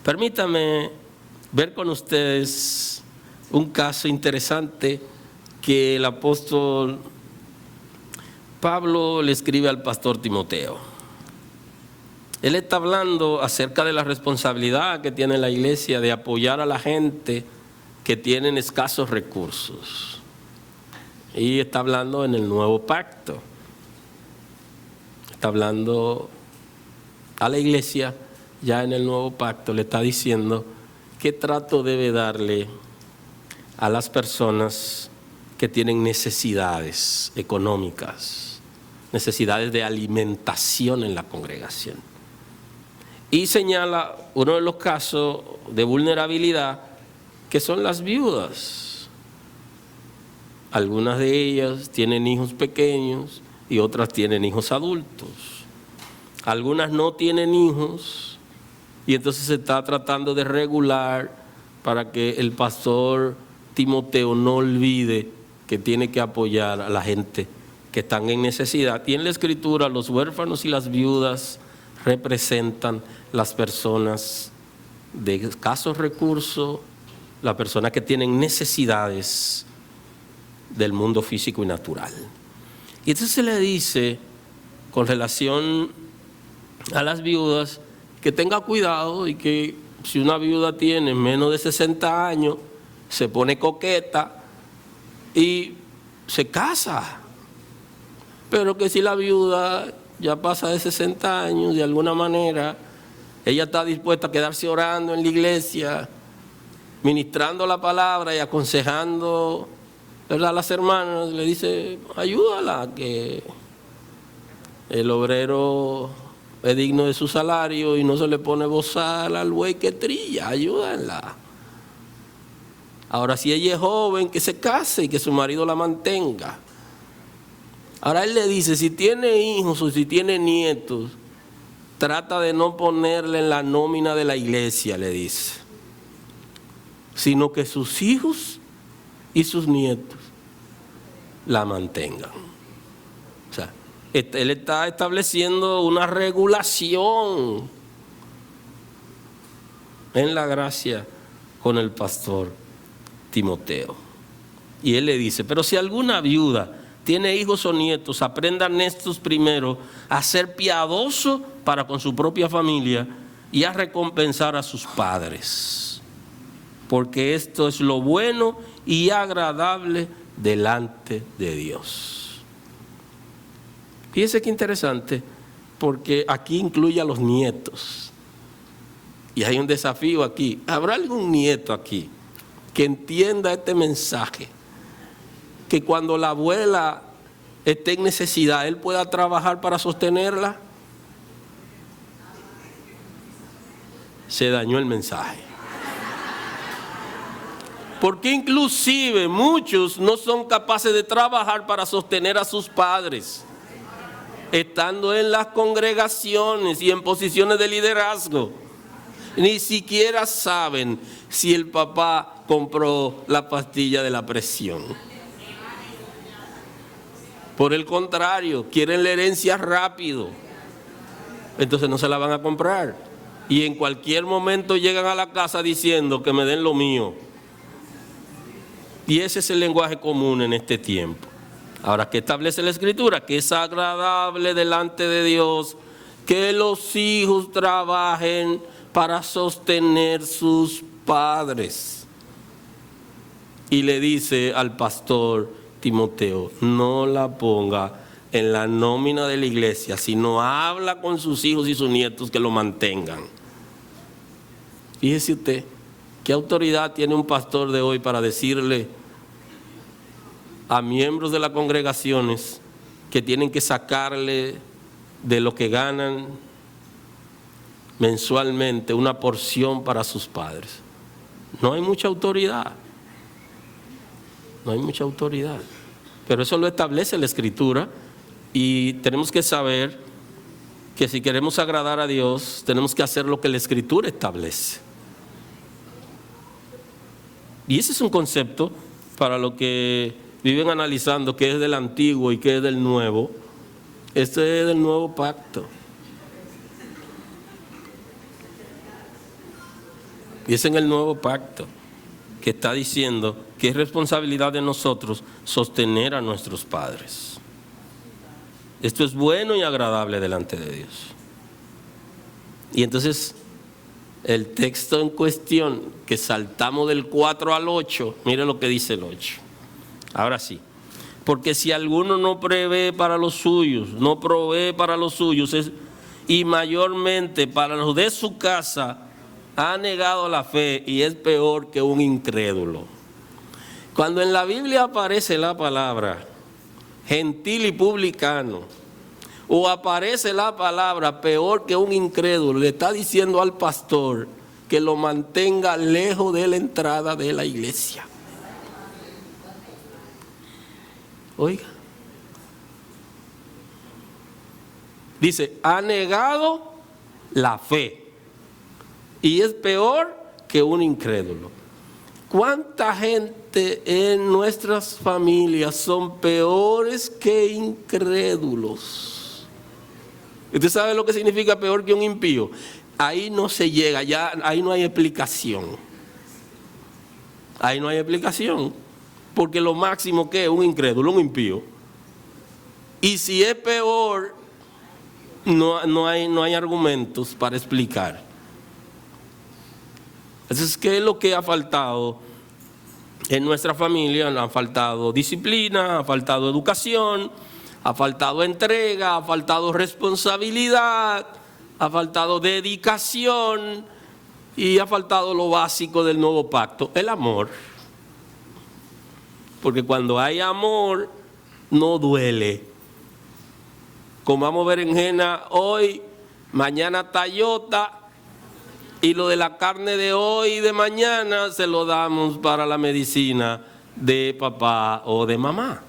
Permítame ver con ustedes un caso interesante que el apóstol Pablo le escribe al pastor Timoteo. Él está hablando acerca de la responsabilidad que tiene la iglesia de apoyar a la gente que tienen escasos recursos. Y está hablando en el nuevo pacto. Está hablando a la iglesia ya en el nuevo pacto. Le está diciendo qué trato debe darle a las personas que tienen necesidades económicas, necesidades de alimentación en la congregación. Y señala uno de los casos de vulnerabilidad que son las viudas. Algunas de ellas tienen hijos pequeños y otras tienen hijos adultos. Algunas no tienen hijos y entonces se está tratando de regular para que el pastor Timoteo no olvide que tiene que apoyar a la gente que están en necesidad. Y en la Escritura los huérfanos y las viudas representan las personas de escasos recursos, las personas que tienen necesidades del mundo físico y natural. Y entonces se le dice, con relación a las viudas, que tenga cuidado y que si una viuda tiene menos de 60 años, se pone coqueta y se casa. Pero que si la viuda ya pasa de 60 años, de alguna manera, ella está dispuesta a quedarse orando en la iglesia, ministrando la palabra y aconsejando, ¿verdad?, a las hermanas. Le dice, ayúdala, que el obrero es digno de su salario y no se le pone bozal al buey que trilla, ayúdala. Ahora, si ella es joven, que se case y que su marido la mantenga. Ahora él le dice, si tiene hijos o si tiene nietos, trata de no ponerle en la nómina de la iglesia, le dice, sino que sus hijos y sus nietos la mantengan. O sea, él está estableciendo una regulación en la gracia con el pastor Timoteo. Y él le dice, pero si alguna viuda tiene hijos o nietos, aprendan estos primero a ser piadoso para con su propia familia y a recompensar a sus padres, porque esto es lo bueno y agradable delante de Dios. Fíjense qué interesante, porque aquí incluye a los nietos. Y hay un desafío aquí. ¿Habrá algún nieto aquí que entienda este mensaje? Que cuando la abuela esté en necesidad, él pueda trabajar para sostenerla. Se dañó el mensaje. Porque inclusive muchos no son capaces de trabajar para sostener a sus padres, estando en las congregaciones y en posiciones de liderazgo. Ni siquiera saben si el papá compró la pastilla de la presión. Por el contrario, quieren la herencia rápido. Entonces no se la van a comprar. Y en cualquier momento llegan a la casa diciendo que me den lo mío. Y ese es el lenguaje común en este tiempo. Ahora, ¿qué establece la Escritura? Que es agradable delante de Dios que los hijos trabajen para sostener sus padres. Y le dice al pastor Timoteo, no la ponga en la nómina de la iglesia, sino habla con sus hijos y sus nietos que lo mantengan. Fíjese usted, ¿qué autoridad tiene un pastor de hoy para decirle a miembros de las congregaciones que tienen que sacarle de lo que ganan mensualmente una porción para sus padres? No hay mucha autoridad. No hay mucha autoridad. Pero eso lo establece la Escritura y tenemos que saber que si queremos agradar a Dios, tenemos que hacer lo que la Escritura establece. Y ese es un concepto para los que viven analizando qué es del antiguo y qué es del nuevo. Este es del nuevo pacto. Y es en el nuevo pacto que está diciendo que es responsabilidad de nosotros sostener a nuestros padres. Esto es bueno y agradable delante de Dios. Y entonces el texto en cuestión, que saltamos del 4 al 8, mire lo que dice el 8. Ahora sí. Porque si alguno no provee para los suyos, y mayormente para los de su casa, ha negado la fe y es peor que un incrédulo. Cuando en la Biblia aparece la palabra gentil y publicano, o aparece la palabra peor que un incrédulo, le está diciendo al pastor que lo mantenga lejos de la entrada de la iglesia. Oiga, dice, ha negado la fe y es peor que un incrédulo. ¿Cuánta gente en nuestras familias son peores que incrédulos? ¿Usted sabe lo que significa peor que un impío? Ahí no se llega, ya ahí no hay explicación. Ahí no hay explicación, porque lo máximo que es un incrédulo, un impío. Y si es peor, no hay argumentos para explicar. Entonces, ¿qué es lo que ha faltado en nuestra familia? Ha faltado disciplina, ha faltado educación, ha faltado entrega, ha faltado responsabilidad, ha faltado dedicación y ha faltado lo básico del nuevo pacto, el amor. Porque cuando hay amor, no duele. Comamos berenjena hoy, mañana tallota, y lo de la carne de hoy y de mañana se lo damos para la medicina de papá o de mamá.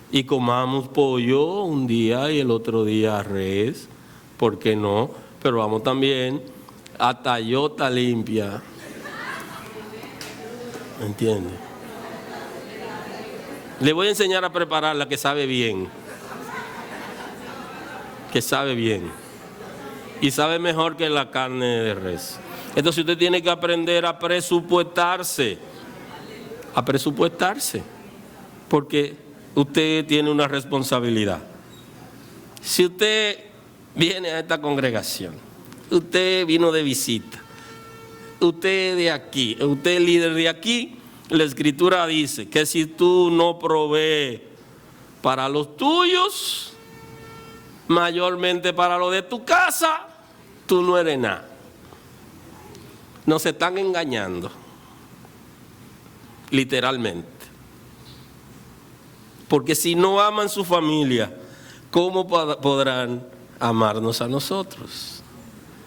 Y comamos pollo un día y el otro día res, ¿por qué no? Pero vamos también a tallota limpia. ¿Me entiende? Le voy a enseñar a prepararla, que sabe bien. Que sabe bien. Y sabe mejor que la carne de res. Entonces usted tiene que aprender a presupuestarse. a presupuestarse, porque usted tiene una responsabilidad. Si usted viene a esta congregación, usted vino de visita, usted de aquí, usted es líder de aquí, la Escritura dice que si tú no provees para los tuyos, mayormente para lo de tu casa, tú no eres nada. Nos están engañando, literalmente. Porque si no aman su familia, ¿cómo podrán amarnos a nosotros?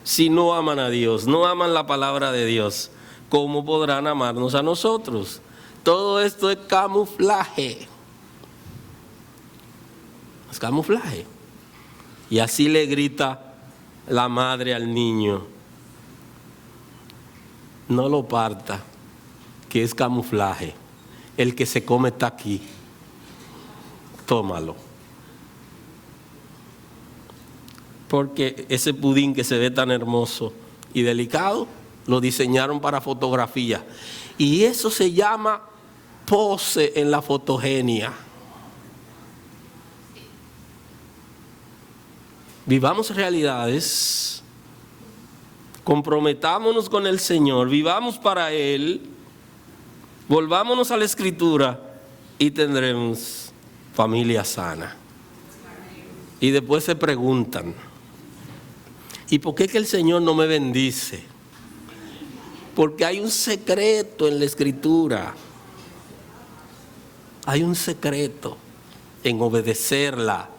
Si no aman a Dios, no aman la palabra de Dios, ¿cómo podrán amarnos a nosotros? Todo esto es camuflaje. Es camuflaje. Y así le grita la madre al niño: no lo parta, que es camuflaje. El que se come está aquí. Tómalo. Porque ese pudín que se ve tan hermoso y delicado, lo diseñaron para fotografía. Y eso se llama pose en la fotogenia. Vivamos realidades, comprometámonos con el Señor, vivamos para Él, volvámonos a la Escritura y tendremos familia sana. Y después se preguntan: ¿y por qué es que el Señor no me bendice? Porque hay un secreto en la Escritura. Hay un secreto en obedecerla,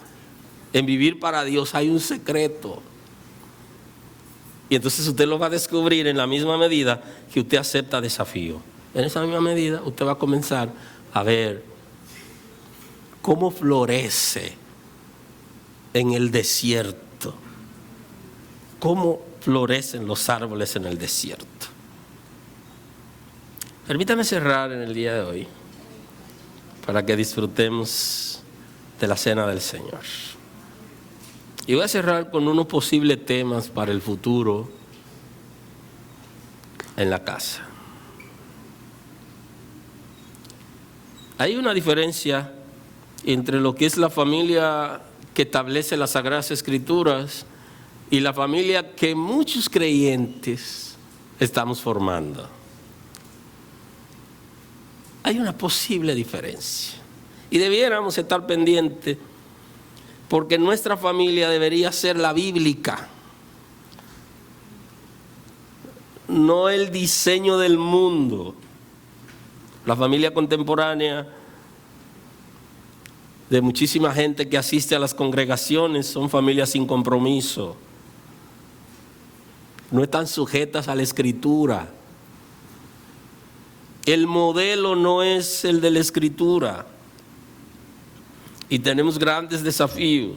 en vivir para Dios. Hay un secreto. Y entonces usted lo va a descubrir en la misma medida que usted acepta desafío. En esa misma medida usted va a comenzar a ver cómo florece en el desierto, cómo florecen los árboles en el desierto. Permítame cerrar en el día de hoy para que disfrutemos de la cena del Señor. Y voy a cerrar con unos posibles temas para el futuro en la casa. Hay una diferencia entre lo que es la familia que establece las Sagradas Escrituras y la familia que muchos creyentes estamos formando. Hay una posible diferencia y debiéramos estar pendientes, porque nuestra familia debería ser la bíblica, no el diseño del mundo. La familia contemporánea de muchísima gente que asiste a las congregaciones son familias sin compromiso. No están sujetas a la Escritura. El modelo no es el de la Escritura. Y tenemos grandes desafíos,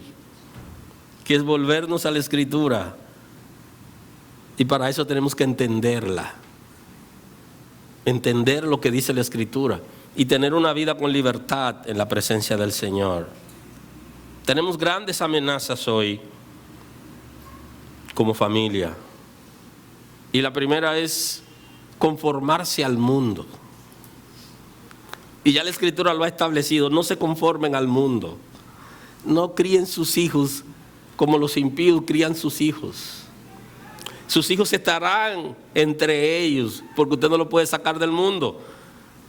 que es volvernos a la Escritura. Y para eso tenemos que entenderla. Entender lo que dice la Escritura y tener una vida con libertad en la presencia del Señor. Tenemos grandes amenazas hoy como familia. Y la primera es conformarse al mundo. Y ya la Escritura lo ha establecido: no se conformen al mundo. No críen sus hijos como los impíos crían sus hijos. Sus hijos estarán entre ellos, porque usted no lo puede sacar del mundo.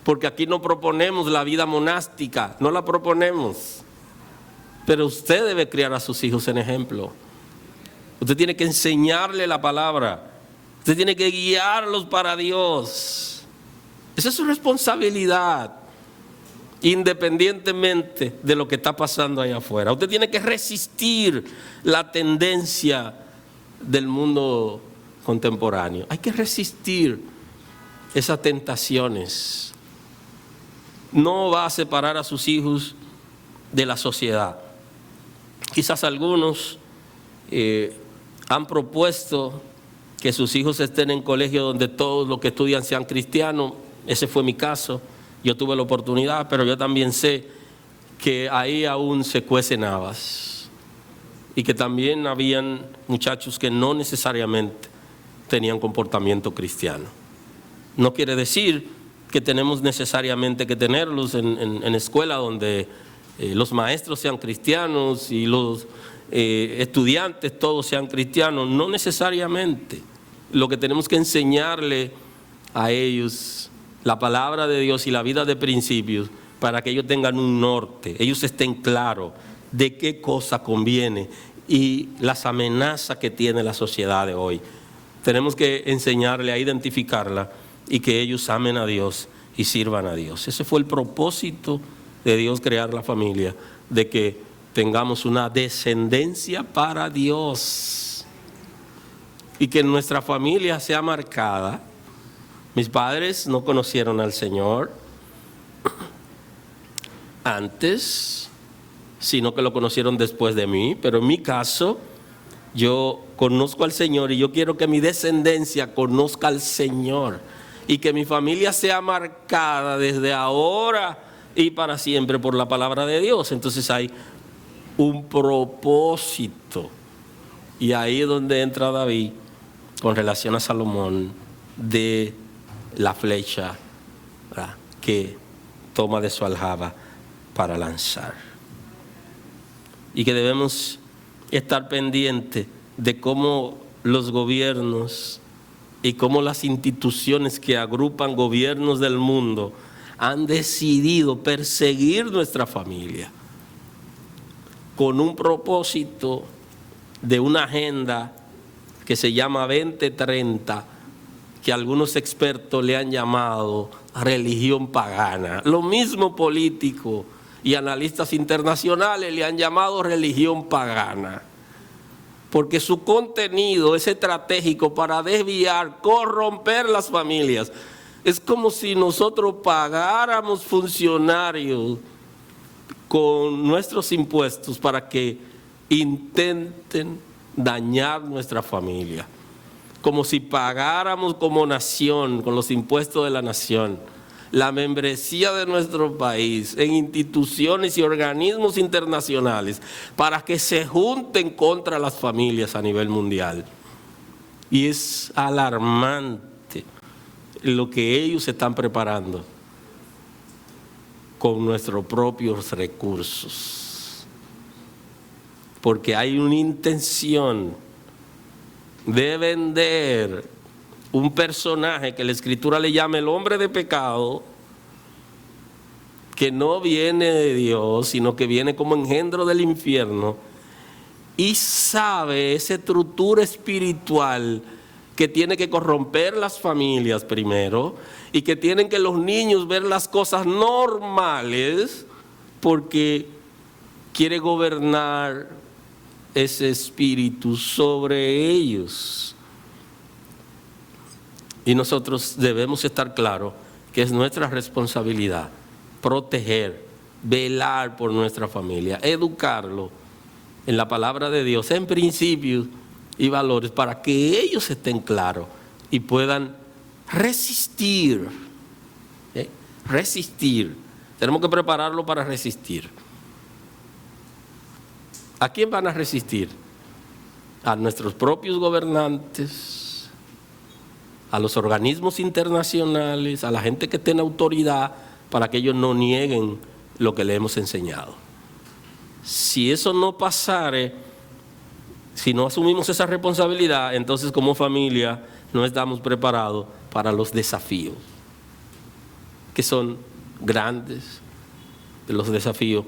Porque aquí no proponemos la vida monástica, no la proponemos. Pero usted debe criar a sus hijos en ejemplo. Usted tiene que enseñarle la palabra. Usted tiene que guiarlos para Dios. Esa es su responsabilidad, independientemente de lo que está pasando allá afuera. Usted tiene que resistir la tendencia del mundo contemporáneo. Hay que resistir esas tentaciones. No va a separar a sus hijos de la sociedad. Quizás algunos han propuesto que sus hijos estén en colegios donde todos los que estudian sean cristianos. Ese fue mi caso. Yo tuve la oportunidad, pero yo también sé que ahí aún se cuecen habas y que también habían muchachos que no necesariamente tenían comportamiento cristiano. No quiere decir que tenemos necesariamente que tenerlos en escuela donde los maestros sean cristianos y los estudiantes todos sean cristianos. No necesariamente. Lo que tenemos que enseñarle a ellos la palabra de Dios y la vida de principios para que ellos tengan un norte, ellos estén claros de qué cosa conviene y las amenazas que tiene la sociedad de hoy. Tenemos que enseñarle a identificarla y que ellos amen a Dios y sirvan a Dios. Ese fue el propósito de Dios crear la familia, de que tengamos una descendencia para Dios y que nuestra familia sea marcada. Mis padres no conocieron al Señor antes, sino que lo conocieron después de mí, pero en mi caso yo conozco al Señor y yo quiero que mi descendencia conozca al Señor y que mi familia sea marcada desde ahora y para siempre por la palabra de Dios. Entonces hay un propósito, y ahí es donde entra David con relación a Salomón, de la flecha, ¿verdad?, que toma de su aljaba para lanzar. Y que debemos estar pendientes de cómo los gobiernos y cómo las instituciones que agrupan gobiernos del mundo han decidido perseguir nuestra familia con un propósito de una agenda que se llama 2030, que algunos expertos le han llamado religión pagana. Lo mismo políticos y analistas internacionales le han llamado religión pagana, porque su contenido es estratégico para desviar, corromper las familias. Es como si nosotros pagáramos funcionarios con nuestros impuestos para que intenten dañar nuestra familia. Como si pagáramos como nación, con los impuestos de la nación, la membresía de nuestro país en instituciones y organismos internacionales para que se junten contra las familias a nivel mundial. Y es alarmante lo que ellos están preparando con nuestros propios recursos, porque hay una intención de vender un personaje que la Escritura le llama el hombre de pecado, que no viene de Dios, sino que viene como engendro del infierno, y sabe esa estructura espiritual que tiene que corromper las familias primero, y que tienen que los niños ver las cosas normales, porque quiere gobernar ese espíritu sobre ellos. Y nosotros debemos estar claros que es nuestra responsabilidad proteger, velar por nuestra familia, educarlo en la palabra de Dios, en principios y valores, para que ellos estén claros y puedan resistir. Resistir. Tenemos que prepararlo para resistir. ¿A quién van a resistir? A nuestros propios gobernantes, a los organismos internacionales, a la gente que tiene autoridad, para que ellos no nieguen lo que le hemos enseñado. Si eso no pasare, si no asumimos esa responsabilidad, entonces como familia no estamos preparados para los desafíos, que son grandes, de los desafíos,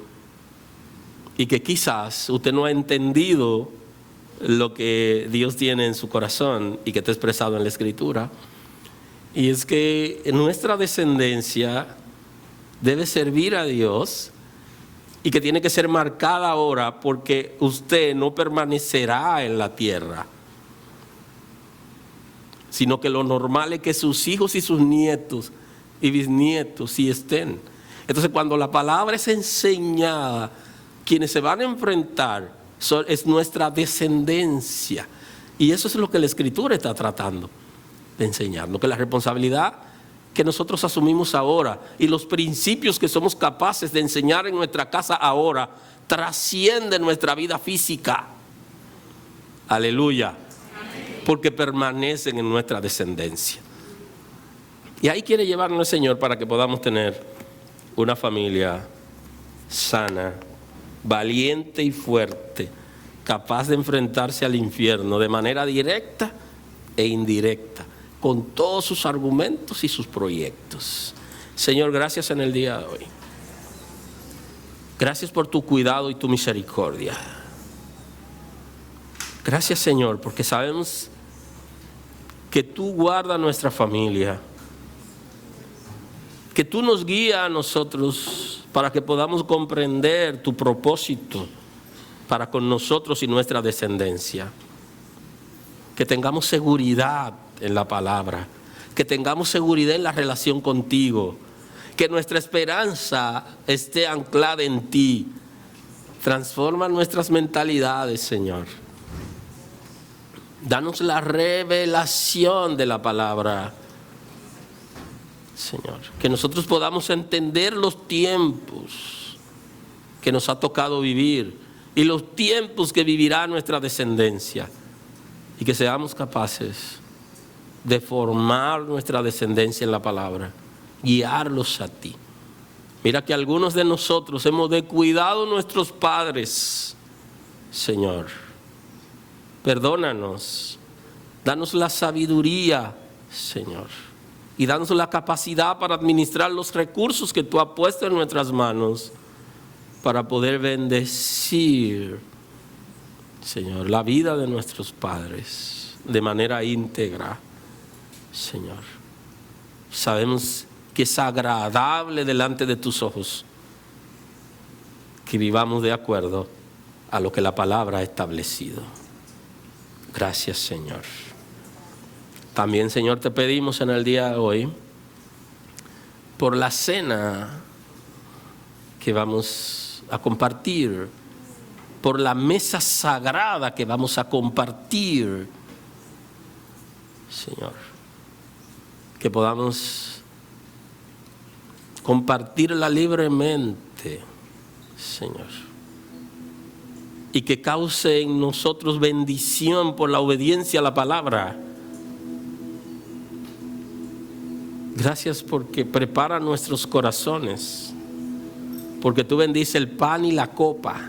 y que quizás usted no ha entendido lo que Dios tiene en su corazón y que está expresado en la Escritura. Y es que nuestra descendencia debe servir a Dios y que tiene que ser marcada ahora, porque usted no permanecerá en la tierra, sino que lo normal es que sus hijos y sus nietos y bisnietos sí estén. Entonces, cuando la palabra es enseñada, quienes se van a enfrentar es nuestra descendencia. Y eso es lo que la Escritura está tratando de enseñarnos, que la responsabilidad que nosotros asumimos ahora y los principios que somos capaces de enseñar en nuestra casa ahora trascienden nuestra vida física. Aleluya. Porque permanecen en nuestra descendencia. Y ahí quiere llevarnos el Señor para que podamos tener una familia sana, valiente y fuerte, capaz de enfrentarse al infierno de manera directa e indirecta, con todos sus argumentos y sus proyectos. Señor, gracias en el día de hoy. Gracias por tu cuidado y tu misericordia. Gracias, Señor, porque sabemos que tú guardas nuestra familia, que tú nos guías a nosotros para que podamos comprender tu propósito para con nosotros y nuestra descendencia. Que tengamos seguridad en la palabra, que tengamos seguridad en la relación contigo, que nuestra esperanza esté anclada en ti. Transforma nuestras mentalidades, Señor. Danos la revelación de la palabra, Señor. Que nosotros podamos entender los tiempos que nos ha tocado vivir y los tiempos que vivirá nuestra descendencia. Y que seamos capaces de formar nuestra descendencia en la palabra, guiarlos a ti. Mira que algunos de nosotros hemos descuidado a nuestros padres, Señor. Perdónanos, danos la sabiduría, Señor, y danos la capacidad para administrar los recursos que tú has puesto en nuestras manos para poder bendecir, Señor, la vida de nuestros padres de manera íntegra, Señor. Sabemos que es agradable delante de tus ojos que vivamos de acuerdo a lo que la palabra ha establecido. Gracias, Señor. También, Señor, te pedimos en el día de hoy por la cena que vamos a compartir, por la mesa sagrada que vamos a compartir, Señor, que podamos compartirla libremente, Señor, y que cause en nosotros bendición por la obediencia a la palabra. Gracias porque prepara nuestros corazones, porque tú bendices el pan y la copa,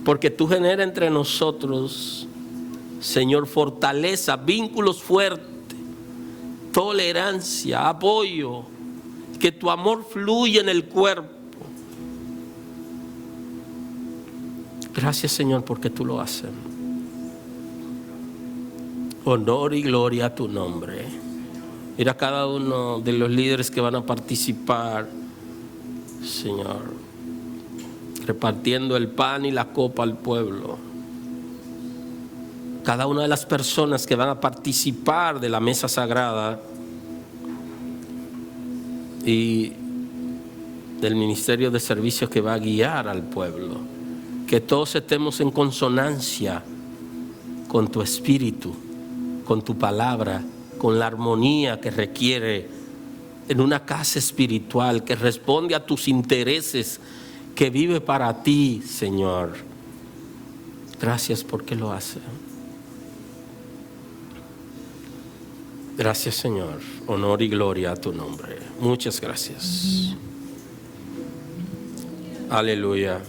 porque tú generas entre nosotros, Señor, fortaleza, vínculos fuertes, tolerancia, apoyo, que tu amor fluya en el cuerpo. Gracias, Señor, porque tú lo haces. Honor y gloria a tu nombre. Mira a cada uno de los líderes que van a participar, Señor, repartiendo el pan y la copa al pueblo. Cada una de las personas que van a participar de la mesa sagrada y del ministerio de servicios que va a guiar al pueblo. Que todos estemos en consonancia con tu espíritu, con tu palabra, con la armonía que requiere en una casa espiritual que responde a tus intereses, que vive para ti, Señor. Gracias porque lo hace. Gracias, Señor. Honor y gloria a tu nombre. Muchas gracias. Aleluya.